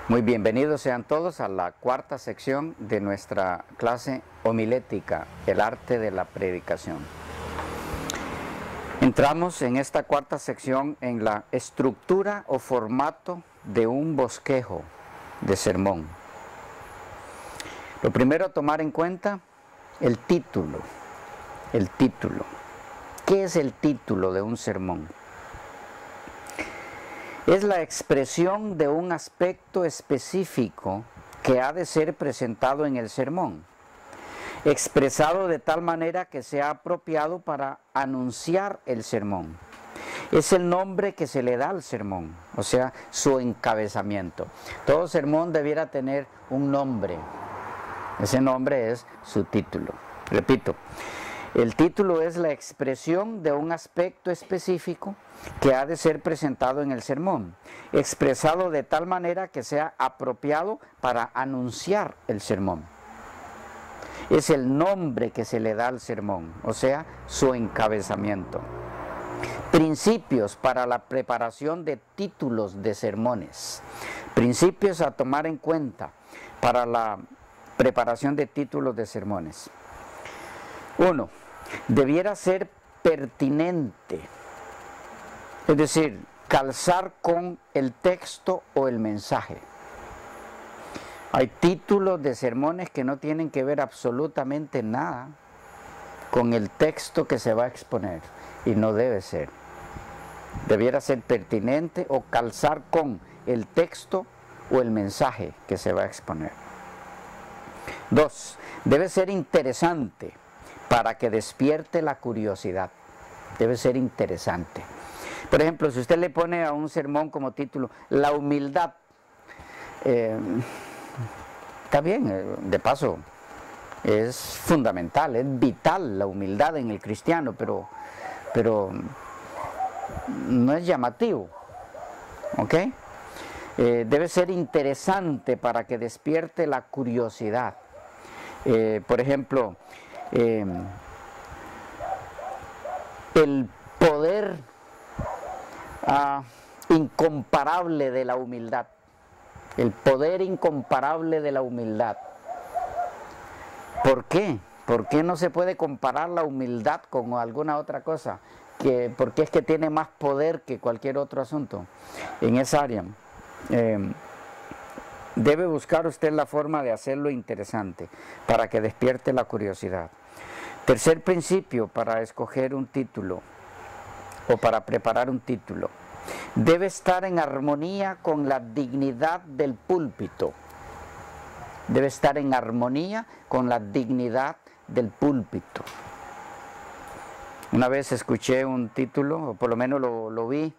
Muy bienvenidos sean todos a la cuarta sección de nuestra clase homilética, el arte de la predicación. Entramos en esta cuarta sección en la estructura o formato de un bosquejo de sermón. Lo primero a tomar en cuenta, el título. El título. ¿Qué es el título de un sermón? Es la expresión de un aspecto específico que ha de ser presentado en el sermón, expresado de tal manera que sea apropiado para anunciar el sermón. Es el nombre que se le da al sermón, o sea, su encabezamiento. Todo sermón debiera tener un nombre. Ese nombre es su título. Repito, el título es la expresión de un aspecto específico que ha de ser presentado en el sermón, expresado de tal manera que sea apropiado para anunciar el sermón. Es el nombre que se le da al sermón, o sea, su encabezamiento. Principios para la preparación de títulos de sermones. Principios a tomar en cuenta para la preparación de títulos de sermones. 1. Debiera ser pertinente, es decir, calzar con el texto o el mensaje. Hay títulos de sermones que no tienen que ver absolutamente nada con el texto que se va a exponer, y no debe ser. Debiera ser pertinente o calzar con el texto o el mensaje que se va a exponer. 2. Debe ser interesante para que despierte la curiosidad. Debe ser interesante. Por ejemplo, si usted le pone a un sermón como título, la humildad, está bien, de paso, es fundamental, es vital la humildad en el cristiano, pero no es llamativo, ¿ok? Debe ser interesante para que despierte la curiosidad. Por ejemplo, el poder incomparable de la humildad. El poder incomparable de la humildad. ¿Por qué? ¿Por qué no se puede comparar la humildad con alguna otra cosa? Porque es que tiene más poder que cualquier otro asunto en esa área. Debe buscar usted la forma de hacerlo interesante para que despierte la curiosidad. Tercer principio para escoger un título o para preparar un título. Debe estar en armonía con la dignidad del púlpito. Debe estar en armonía con la dignidad del púlpito. Una vez escuché un título, o por lo menos lo vi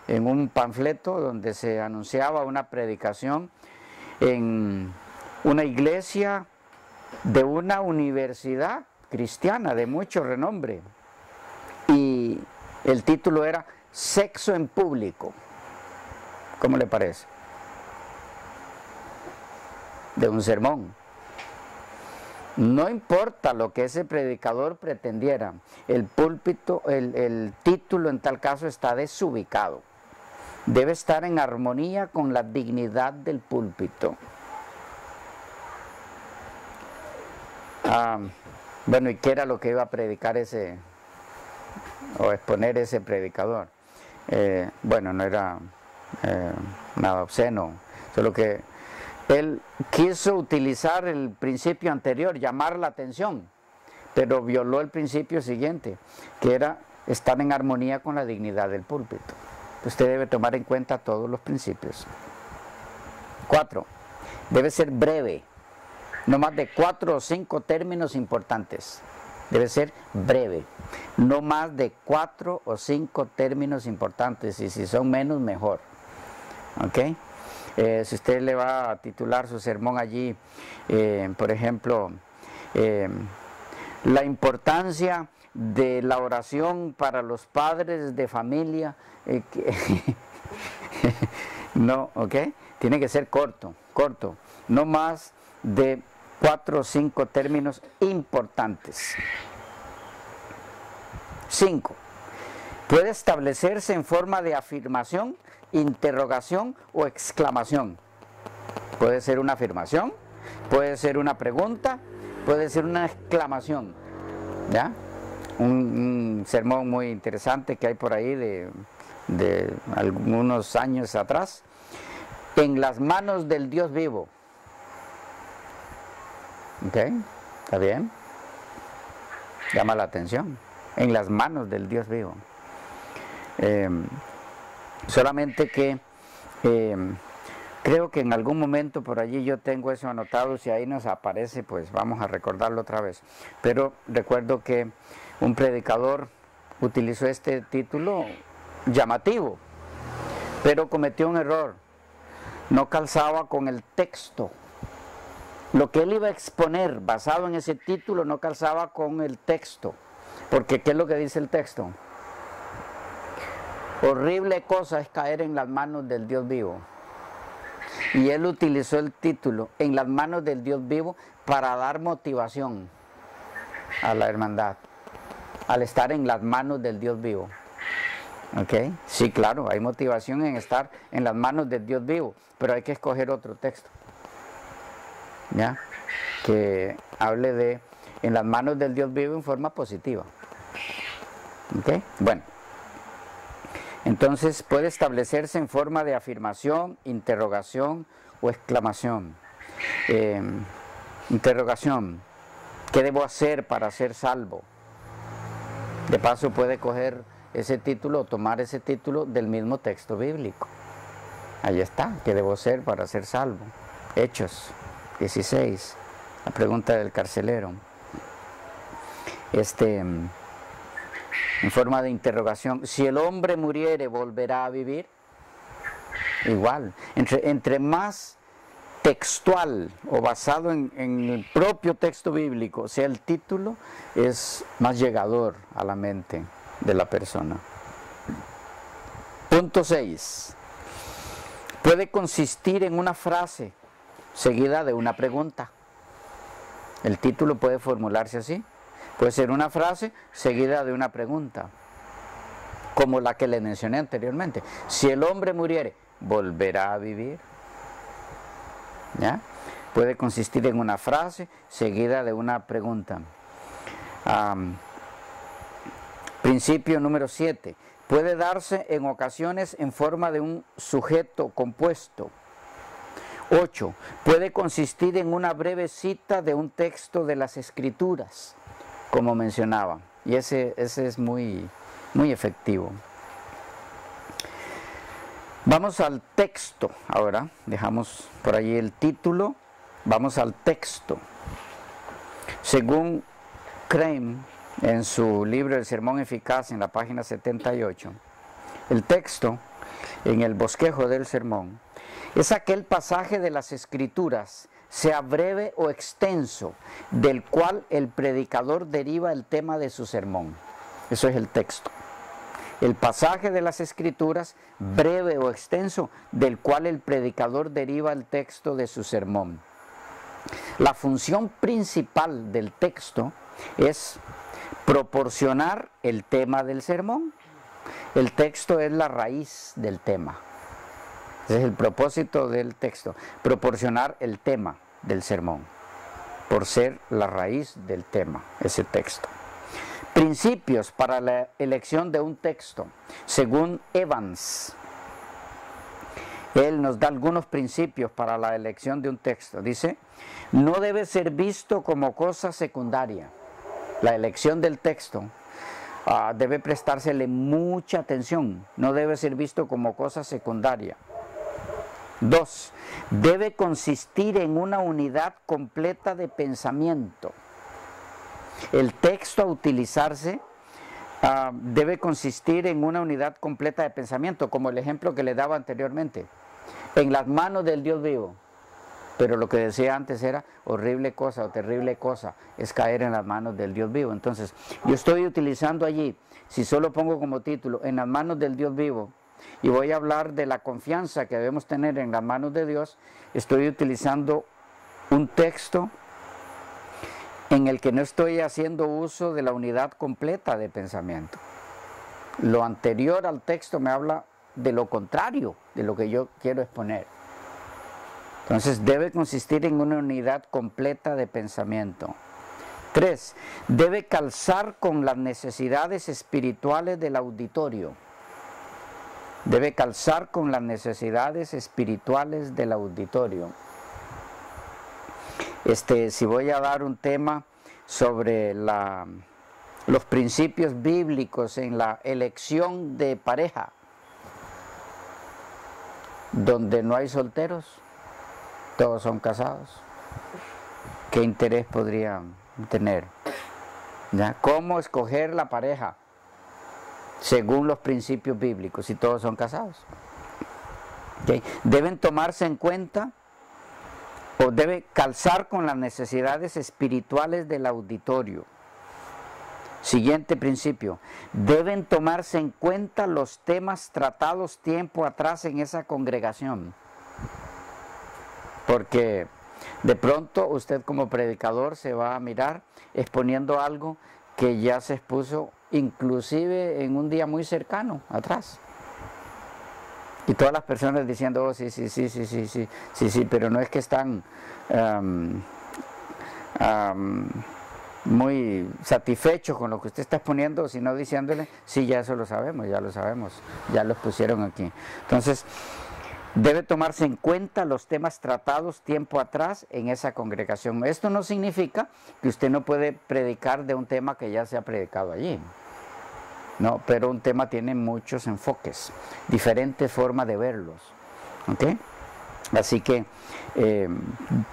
en un panfleto donde se anunciaba una predicación en una iglesia de una universidad cristiana de mucho renombre, y el título era Sexo en público. ¿Cómo le parece? De un sermón. No importa lo que ese predicador pretendiera, el púlpito, el título en tal caso está desubicado. Debe estar en armonía con la dignidad del púlpito. Bueno, ¿y qué era lo que iba a predicar o exponer ese predicador? Bueno, no era nada obsceno, solo que él quiso utilizar el principio anterior, llamar la atención, pero violó el principio siguiente, que era estar en armonía con la dignidad del púlpito. Usted debe tomar en cuenta todos los principios. 4. Debe ser breve, no más de 4 o 5 términos importantes. Debe ser breve, no más de 4 o 5 términos importantes, y si son menos, mejor. ¿Ok? Si usted le va a titular su sermón allí, por ejemplo, la importancia de la oración para los padres de familia, no, ¿ok? Tiene que ser corto, no más de 4 o 5 términos importantes. 5. Puede establecerse en forma de afirmación, interrogación o exclamación. Puede ser una afirmación, puede ser una pregunta, puede ser una exclamación. ¿Ya? Un sermón muy interesante que hay por ahí de algunos años atrás. En las manos del Dios vivo. ¿Ok? ¿Está bien? Llama la atención. En las manos del Dios vivo. Solamente que creo que en algún momento por allí yo tengo eso anotado. Si ahí nos aparece, pues vamos a recordarlo otra vez. Pero recuerdo que un predicador utilizó este título llamativo, pero cometió un error. No calzaba con el texto. Lo que él iba a exponer basado en ese título no calzaba con el texto. Porque ¿qué es lo que dice el texto? Horrible cosa es caer en las manos del Dios vivo. Y él utilizó el título, en las manos del Dios vivo, para dar motivación a la hermandad, al estar en las manos del Dios vivo. ¿Ok? Sí, claro, hay motivación en estar en las manos del Dios vivo, pero hay que escoger otro texto, ¿ya? Que hable de en las manos del Dios vivo en forma positiva. ¿Ok? Bueno. Entonces puede establecerse en forma de afirmación, interrogación o exclamación. Interrogación, ¿qué debo hacer para ser salvo? De paso puede coger ese título o tomar ese título del mismo texto bíblico. Ahí está, ¿qué debo hacer para ser salvo? Hechos 16, la pregunta del carcelero. En forma de interrogación, si el hombre muriere, ¿volverá a vivir? Igual, entre más textual o basado en el propio texto bíblico sea el título, es más llegador a la mente de la persona. Punto 6. Puede consistir en una frase seguida de una pregunta. El título puede formularse así. Puede ser una frase seguida de una pregunta, como la que le mencioné anteriormente. Si el hombre muriere, ¿volverá a vivir? ¿Ya? Puede consistir en una frase seguida de una pregunta. Principio número 7. Puede darse en ocasiones en forma de un sujeto compuesto. 8. Puede consistir en una breve cita de un texto de las Escrituras, como mencionaba, y ese es muy efectivo. Vamos al texto ahora, dejamos por allí el título, vamos al texto. Según Crane, en su libro El Sermón Eficaz, en la página 78, el texto, en el bosquejo del sermón, es aquel pasaje de las Escrituras, sea breve o extenso, del cual el predicador deriva el tema de su sermón. Eso es el texto. El pasaje de las Escrituras, breve o extenso, del cual el predicador deriva el texto de su sermón. La función principal del texto es proporcionar el tema del sermón. El texto es la raíz del tema. Ese es el propósito del texto, proporcionar el tema del sermón, por ser la raíz del tema, ese texto. Principios para la elección de un texto, según Evans. Él nos da algunos principios para la elección de un texto. Dice, no debe ser visto como cosa secundaria. La elección del texto debe prestársele mucha atención, no debe ser visto como cosa secundaria. 2. Debe consistir en una unidad completa de pensamiento. El texto a utilizarse debe consistir en una unidad completa de pensamiento, como el ejemplo que le daba anteriormente. En las manos del Dios vivo. Pero lo que decía antes era horrible cosa o terrible cosa es caer en las manos del Dios vivo. Entonces, yo estoy utilizando allí, si solo pongo como título, en las manos del Dios vivo, y voy a hablar de la confianza que debemos tener en las manos de Dios, estoy utilizando un texto en el que no estoy haciendo uso de la unidad completa de pensamiento. Lo anterior al texto me habla de lo contrario de lo que yo quiero exponer. Entonces debe consistir en una unidad completa de pensamiento. 3. Debe calzar con las necesidades espirituales del auditorio. Debe calzar con las necesidades espirituales del auditorio. Si voy a dar un tema sobre los principios bíblicos en la elección de pareja, donde no hay solteros, todos son casados, ¿qué interés podrían tener? ¿Ya? ¿Cómo escoger la pareja según los principios bíblicos si todos son casados? ¿Okay? Deben tomarse en cuenta o debe calzar con las necesidades espirituales del auditorio. Siguiente principio, deben tomarse en cuenta los temas tratados tiempo atrás en esa congregación. Porque de pronto usted como predicador se va a mirar exponiendo algo que ya se expuso inclusive en un día muy cercano atrás. Y todas las personas diciendo, oh, sí, pero no es que están muy satisfechos con lo que usted está exponiendo, sino diciéndole, sí, ya eso lo sabemos, ya lo pusieron aquí. Entonces, debe tomarse en cuenta los temas tratados tiempo atrás en esa congregación. Esto no significa que usted no puede predicar de un tema que ya se ha predicado allí. No, pero un tema tiene muchos enfoques, diferentes formas de verlos. ¿Okay? Así que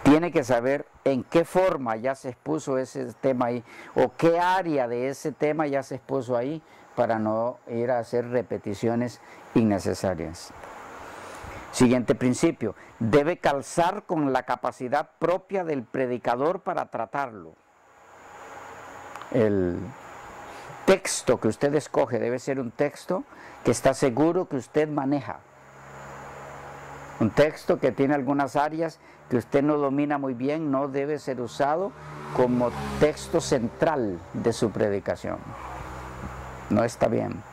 tiene que saber en qué forma ya se expuso ese tema ahí, o qué área de ese tema ya se expuso ahí, para no ir a hacer repeticiones innecesarias. Siguiente principio, debe calzar con la capacidad propia del predicador para tratarlo. El texto que usted escoge debe ser un texto que está seguro que usted maneja. Un texto que tiene algunas áreas que usted no domina muy bien, no debe ser usado como texto central de su predicación. No está bien.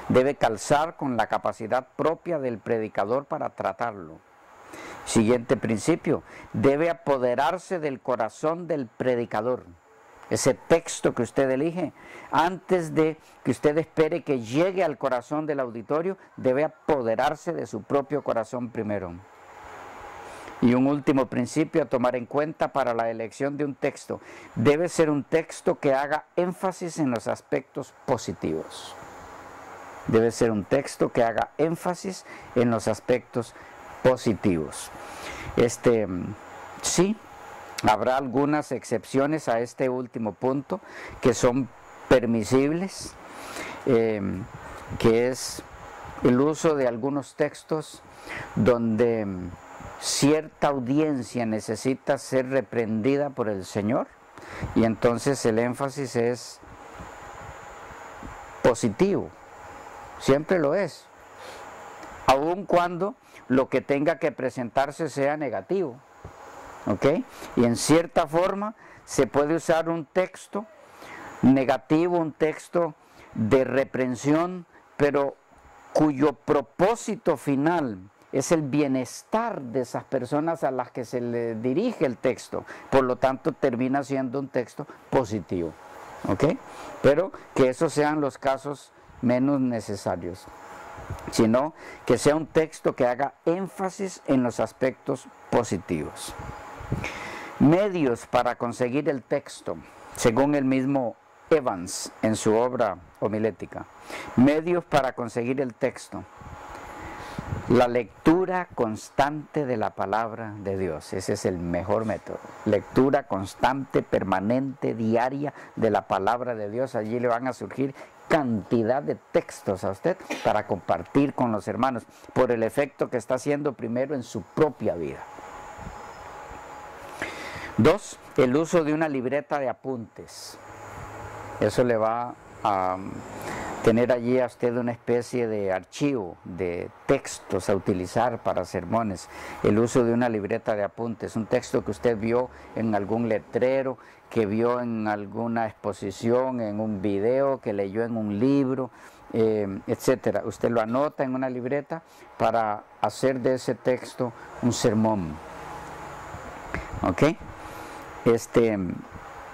Debe calzar con la capacidad propia del predicador para tratarlo. Siguiente principio, debe apoderarse del corazón del predicador. Ese texto que usted elige, antes de que usted espere que llegue al corazón del auditorio, debe apoderarse de su propio corazón primero. Y un último principio a tomar en cuenta para la elección de un texto, debe ser un texto que haga énfasis en los aspectos positivos. Debe ser un texto que haga énfasis en los aspectos positivos. Sí. Habrá algunas excepciones a este último punto que son permisibles, que es el uso de algunos textos donde cierta audiencia necesita ser reprendida por el Señor, y entonces el énfasis es positivo, siempre lo es, aun cuando lo que tenga que presentarse sea negativo. ¿Ok? Y en cierta forma se puede usar un texto negativo, un texto de reprensión, pero cuyo propósito final es el bienestar de esas personas a las que se le dirige el texto. Por lo tanto, termina siendo un texto positivo. ¿Ok? Pero que esos sean los casos menos necesarios, sino que sea un texto que haga énfasis en los aspectos positivos. Medios para conseguir el texto, según el mismo Evans en su obra homilética. Medios para conseguir el texto. La lectura constante de la palabra de Dios, ese es el mejor método. Lectura constante, permanente, diaria de la palabra de Dios. Allí le van a surgir cantidad de textos a usted para compartir con los hermanos, por el efecto que está haciendo primero en su propia vida. 2. El uso de una libreta de apuntes. Eso le va a tener allí a usted una especie de archivo de textos a utilizar para sermones. El uso de una libreta de apuntes, un texto que usted vio en algún letrero, que vio en alguna exposición, en un video, que leyó en un libro, etcétera. Usted lo anota en una libreta para hacer de ese texto un sermón. ¿ok?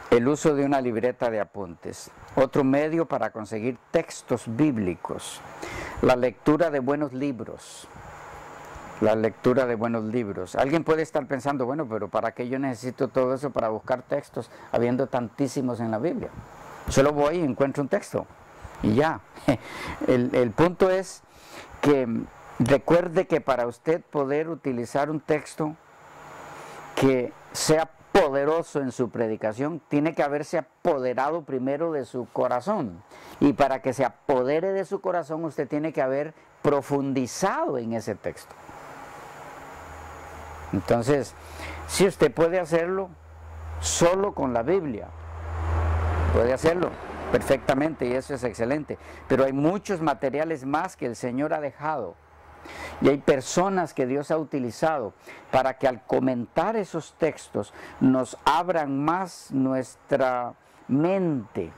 El uso de una libreta de apuntes. Otro medio para conseguir textos bíblicos. La lectura de buenos libros. La lectura de buenos libros. Alguien puede estar pensando, bueno, pero ¿para qué yo necesito todo eso para buscar textos, habiendo tantísimos en la Biblia? Solo voy y encuentro un texto y ya. El punto es que recuerde que para usted poder utilizar un texto que sea poderoso en su predicación, tiene que haberse apoderado primero de su corazón. Y para que se apodere de su corazón, usted tiene que haber profundizado en ese texto. Entonces, si usted puede hacerlo solo con la Biblia, puede hacerlo perfectamente y eso es excelente. Pero hay muchos materiales más que el Señor ha dejado. Y hay personas que Dios ha utilizado para que al comentar esos textos nos abran más nuestra mente,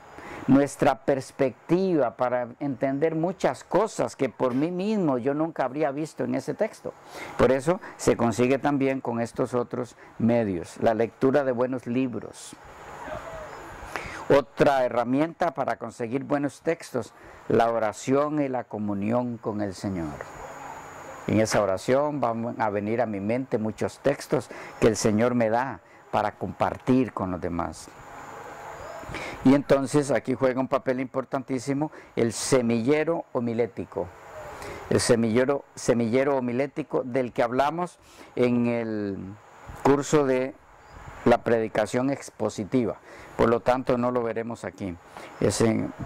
nuestra perspectiva para entender muchas cosas que por mí mismo yo nunca habría visto en ese texto. Por eso se consigue también con estos otros medios, la lectura de buenos libros. Otra herramienta para conseguir buenos textos, la oración y la comunión con el Señor. En esa oración van a venir a mi mente muchos textos que el Señor me da para compartir con los demás. Y entonces aquí juega un papel importantísimo el semillero homilético. El semillero homilético del que hablamos en el curso de la predicación expositiva. Por lo tanto no lo veremos aquí.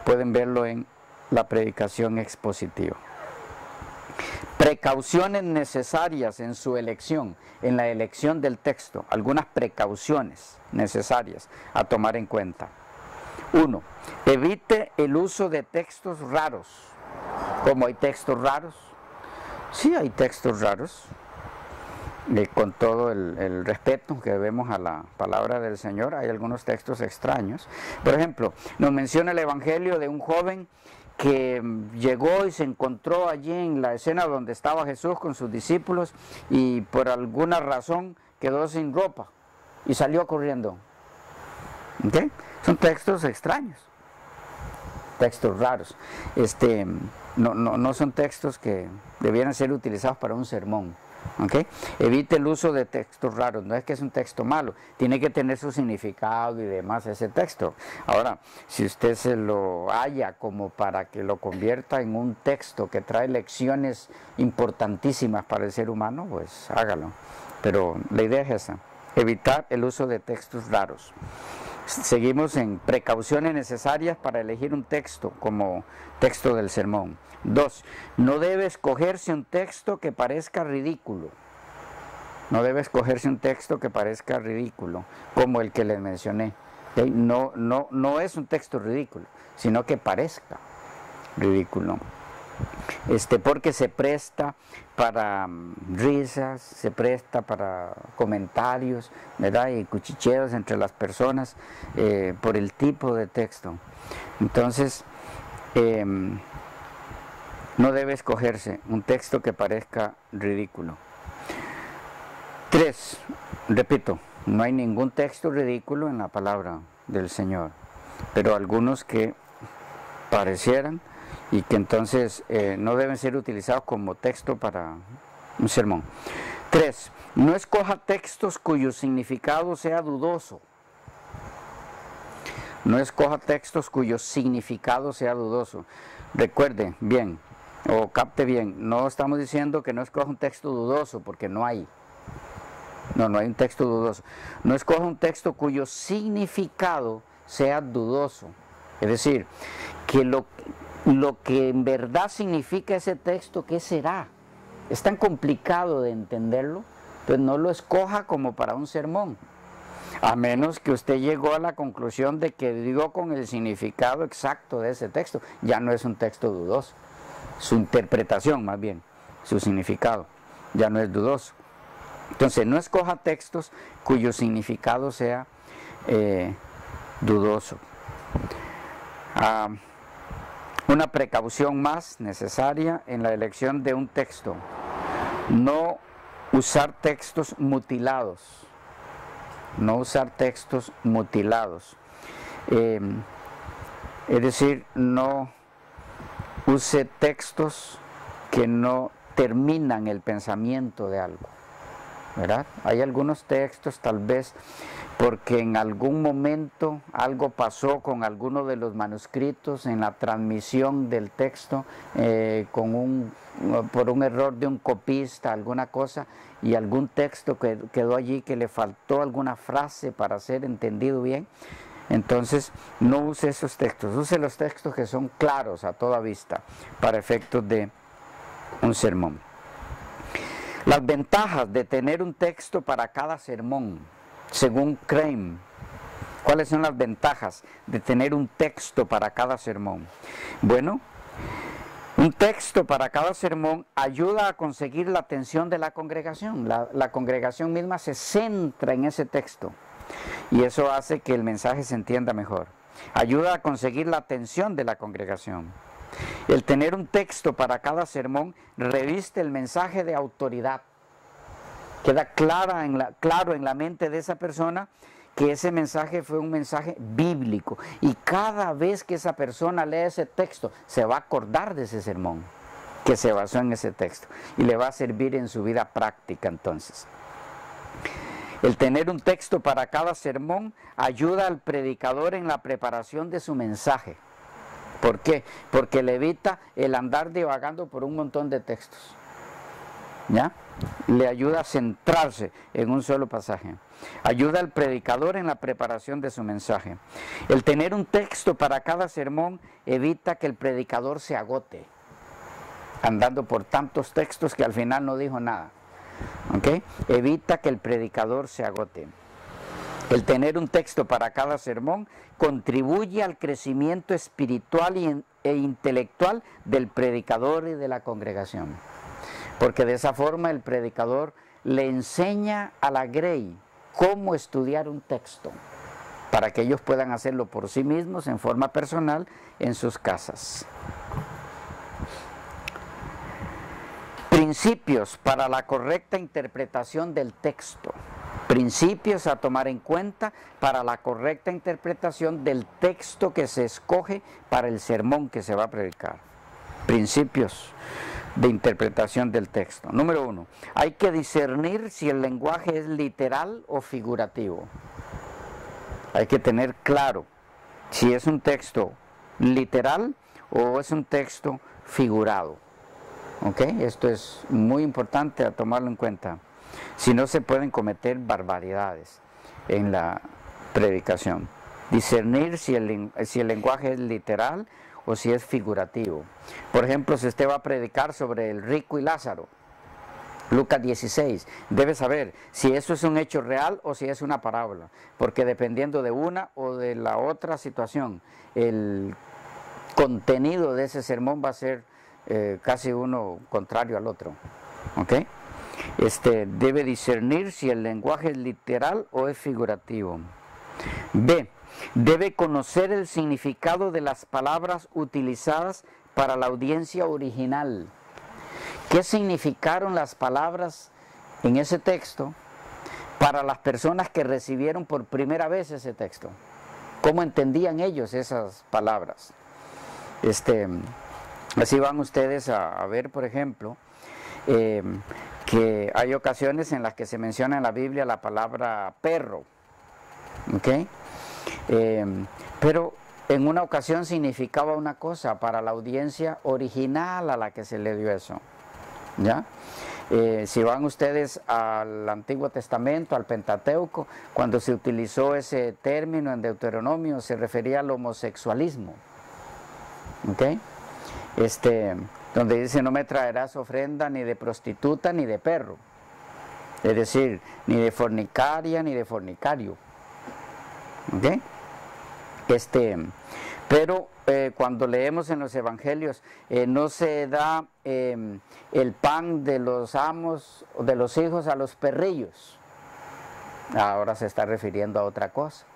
Pueden verlo en la predicación expositiva. Precauciones necesarias en su elección, en la elección del texto, algunas precauciones necesarias a tomar en cuenta. 1. Evite el uso de textos raros. ¿Cómo hay textos raros? Sí, hay textos raros, con todo el respeto que debemos a la palabra del Señor. Hay algunos textos extraños. Por ejemplo, nos menciona el Evangelio de un joven que llegó y se encontró allí en la escena donde estaba Jesús con sus discípulos y por alguna razón quedó sin ropa y salió corriendo. ¿Okay? Son textos extraños, textos raros. No son textos que debieran ser utilizados para un sermón. ¿Okay? Evite el uso de textos raros. No es que es un texto malo, tiene que tener su significado y demás ese texto. Ahora, si usted se lo halla como para que lo convierta en un texto que trae lecciones importantísimas para el ser humano, pues hágalo. Pero la idea es esa, evitar el uso de textos raros. Seguimos en precauciones necesarias para elegir un texto como texto del sermón. 2. No debe escogerse un texto que parezca ridículo. No debe escogerse un texto que parezca ridículo, como el que les mencioné. ¿Okay? No es un texto ridículo, sino que parezca ridículo. Porque se presta para risas, se presta para comentarios, ¿verdad? Y cuchicheos entre las personas por el tipo de texto. Entonces, no debe escogerse un texto que parezca ridículo. 3. Repito, no hay ningún texto ridículo en la palabra del Señor, pero algunos que parecieran y que entonces no deben ser utilizados como texto para un sermón. 3. No escoja textos cuyo significado sea dudoso. No escoja textos cuyo significado sea dudoso. Recuerde bien, o capte bien, no estamos diciendo que no escoja un texto dudoso, porque no hay. No hay un texto dudoso. No escoja un texto cuyo significado sea dudoso. Es decir, que lo que en verdad significa ese texto, ¿qué será? Es tan complicado de entenderlo, pues no lo escoja como para un sermón. A menos que usted llegó a la conclusión de que dio con el significado exacto de ese texto, ya no es un texto dudoso. Su interpretación, más bien, su significado, ya no es dudoso. Entonces, no escoja textos cuyo significado sea dudoso. Una precaución más necesaria en la elección de un texto: no usar textos mutilados. no usar textos mutilados. Es decir, no use textos que no terminan el pensamiento de algo, ¿verdad? Hay algunos textos tal vez porque en algún momento algo pasó con alguno de los manuscritos en la transmisión del texto, por un error de un copista, alguna cosa, y algún texto que quedó allí que le faltó alguna frase para ser entendido bien. Entonces no use esos textos, use los textos que son claros a toda vista para efectos de un sermón. Las ventajas de tener un texto para cada sermón, según Crane. ¿Cuáles son las ventajas de tener un texto para cada sermón? Bueno, un texto para cada sermón ayuda a conseguir la atención de la congregación. La congregación misma se centra en ese texto y eso hace que el mensaje se entienda mejor. Ayuda a conseguir la atención de la congregación. El tener un texto para cada sermón reviste el mensaje de autoridad. Queda claro en la mente de esa persona que ese mensaje fue un mensaje bíblico. Y cada vez que esa persona lee ese texto, se va a acordar de ese sermón que se basó en ese texto. Y le va a servir en su vida práctica entonces. El tener un texto para cada sermón ayuda al predicador en la preparación de su mensaje. ¿Por qué? Porque le evita el andar divagando por un montón de textos. ¿Ya? Le ayuda a centrarse en un solo pasaje. Ayuda al predicador en la preparación de su mensaje. El tener un texto para cada sermón evita que el predicador se agote, andando por tantos textos que al final no dijo nada. ¿Okay? Evita que el predicador se agote. El tener un texto para cada sermón contribuye al crecimiento espiritual e intelectual del predicador y de la congregación. Porque de esa forma el predicador le enseña a la grey cómo estudiar un texto, para que ellos puedan hacerlo por sí mismos en forma personal en sus casas. Principios para la correcta interpretación del texto. Principios a tomar en cuenta para la correcta interpretación del texto que se escoge para el sermón que se va a predicar. Principios de interpretación del texto. Número 1. Hay que discernir si el lenguaje es literal o figurativo. Hay que tener claro si es un texto literal o es un texto figurado. ¿Ok? Esto es muy importante a tomarlo en cuenta. Si no, se pueden cometer barbaridades en la predicación. Discernir si el lenguaje es literal o si es figurativo. Por ejemplo, si usted va a predicar sobre el rico y Lázaro, Lucas 16, debe saber si eso es un hecho real o si es una parábola, porque dependiendo de una o de la otra situación, el contenido de ese sermón va a ser casi uno contrario al otro. ¿Ok? Debe discernir si el lenguaje es literal o es figurativo. B. Debe conocer el significado de las palabras utilizadas para la audiencia original. ¿Qué significaron las palabras en ese texto para las personas que recibieron por primera vez ese texto? ¿Cómo entendían ellos esas palabras? Así van ustedes a ver, por ejemplo, que hay ocasiones en las que se menciona en la Biblia la palabra perro. ¿Ok? Pero en una ocasión significaba una cosa para la audiencia original a la que se le dio eso. ¿Ya? Si van ustedes al Antiguo Testamento, al Pentateuco, cuando se utilizó ese término en Deuteronomio, se refería al homosexualismo. ¿Ok? Donde dice: no me traerás ofrenda ni de prostituta ni de perro. Es decir, ni de fornicaria ni de fornicario. ¿Ok? Pero cuando leemos en los evangelios, no se da el pan de los amos o de los hijos a los perrillos. Ahora se está refiriendo a otra cosa.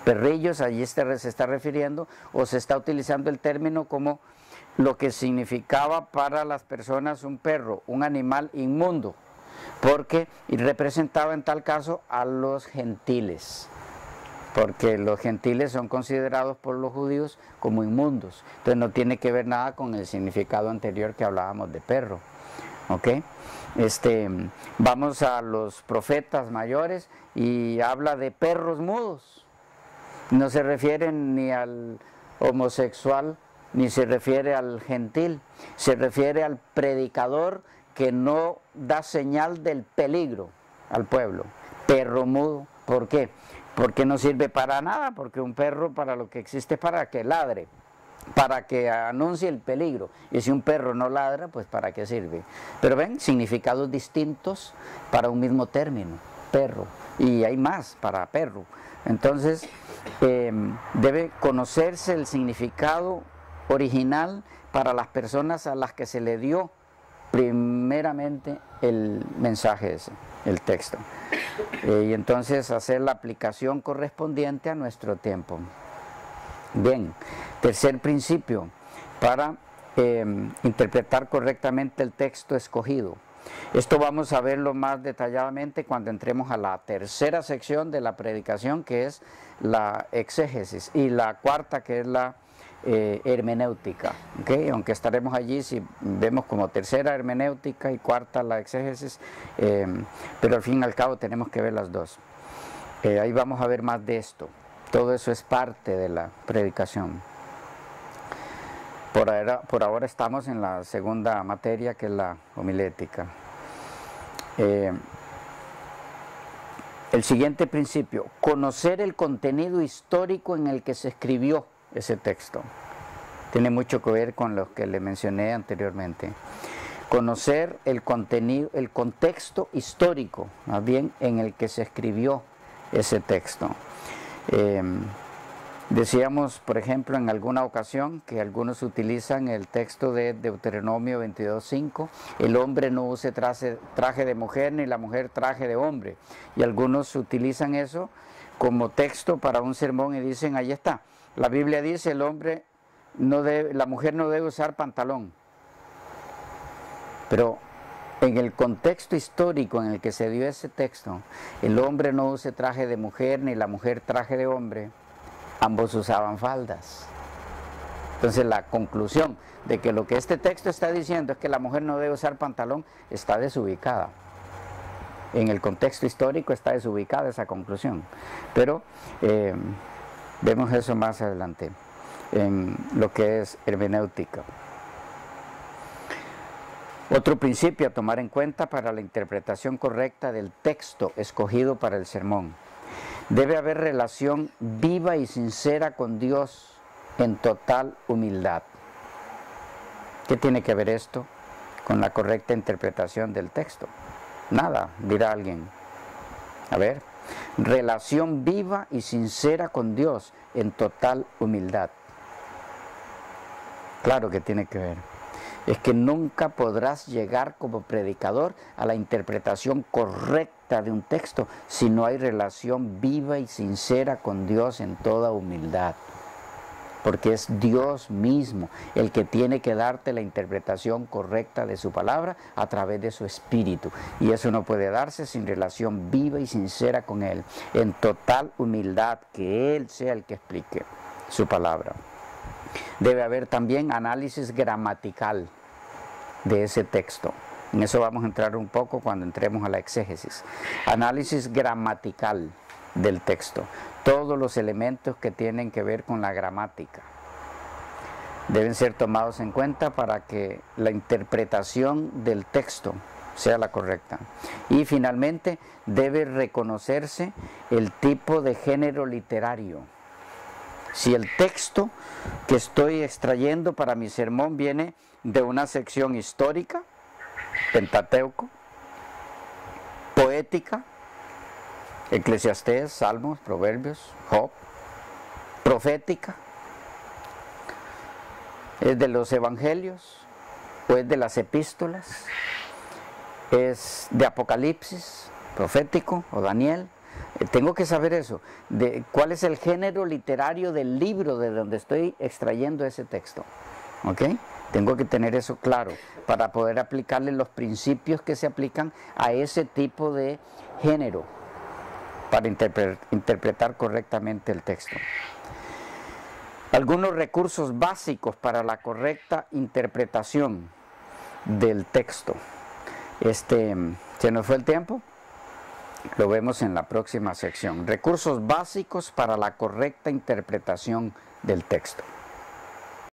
Perrillos, allí se está refiriendo, o se está utilizando el término como lo que significaba para las personas un perro, un animal inmundo, porque y representaba en tal caso a los gentiles, porque los gentiles son considerados por los judíos como inmundos. Entonces no tiene que ver nada con el significado anterior que hablábamos de perro. ¿Ok? Vamos a los profetas mayores y habla de perros mudos. No se refiere ni al homosexual, ni se refiere al gentil. Se refiere al predicador que no da señal del peligro al pueblo. Perro mudo. ¿Por qué? Porque no sirve para nada, porque un perro para lo que existe es para que ladre, para que anuncie el peligro. Y si un perro no ladra, pues ¿para qué sirve? Pero ven, significados distintos para un mismo término, perro. Y hay más para perro. Entonces, debe conocerse el significado original para las personas a las que se le dio primeramente el mensaje ese, el texto. Y entonces hacer la aplicación correspondiente a nuestro tiempo. Bien, tercer principio para interpretar correctamente el texto escogido. Esto vamos a verlo más detalladamente cuando entremos a la tercera sección de la predicación, que es la exégesis, y la cuarta, que es la hermenéutica. ¿Okay? Aunque estaremos allí si vemos como tercera hermenéutica y cuarta la exégesis, pero al fin y al cabo tenemos que ver las dos. Ahí vamos a ver más de esto. Todo eso es parte de la predicación. Por ahora estamos en la segunda materia, que es la homilética. El siguiente principio: conocer el contenido histórico en el que se escribió ese texto. Tiene mucho que ver con lo que le mencioné anteriormente. Conocer el contenido, el contexto histórico, más bien, en el que se escribió ese texto. Decíamos, por ejemplo, en alguna ocasión que algunos utilizan el texto de Deuteronomio 22:5, el hombre no use traje de mujer ni la mujer traje de hombre, y algunos utilizan eso como texto para un sermón y dicen, ahí está, la Biblia dice la mujer no debe usar pantalón, pero en el contexto histórico en el que se dio ese texto, el hombre no use traje de mujer ni la mujer traje de hombre, ambos usaban faldas. Entonces la conclusión de que lo que este texto está diciendo es que la mujer no debe usar pantalón está desubicada. En el contexto histórico está desubicada esa conclusión. Pero vemos eso más adelante en lo que es hermenéutica. Otro principio a tomar en cuenta para la interpretación correcta del texto escogido para el sermón: debe haber relación viva y sincera con Dios en total humildad. ¿Qué tiene que ver esto con la correcta interpretación del texto? Nada, dirá alguien. A ver, relación viva y sincera con Dios en total humildad. Claro que tiene que ver. Es que nunca podrás llegar como predicador a la interpretación correcta de un texto si no hay relación viva y sincera con Dios en toda humildad. Porque es Dios mismo el que tiene que darte la interpretación correcta de su palabra a través de su Espíritu. Y eso no puede darse sin relación viva y sincera con Él, en total humildad, que Él sea el que explique su palabra. Debe haber también análisis gramatical de ese texto. En eso vamos a entrar un poco cuando entremos a la exégesis. Análisis gramatical del texto. Todos los elementos que tienen que ver con la gramática deben ser tomados en cuenta para que la interpretación del texto sea la correcta. Y finalmente debe reconocerse el tipo de género literario. Si el texto que estoy extrayendo para mi sermón viene de una sección histórica, Pentateuco, poética, Eclesiastés, Salmos, Proverbios, Job, profética, es de los evangelios o es de las epístolas, es de Apocalipsis, profético, o Daniel. Tengo que saber eso, de cuál es el género literario del libro de donde estoy extrayendo ese texto. ¿Ok? Tengo que tener eso claro para poder aplicarle los principios que se aplican a ese tipo de género para interpretar correctamente el texto. Algunos recursos básicos para la correcta interpretación del texto. ¿Se nos fue el tiempo? Lo vemos en la próxima sección. Recursos básicos para la correcta interpretación del texto.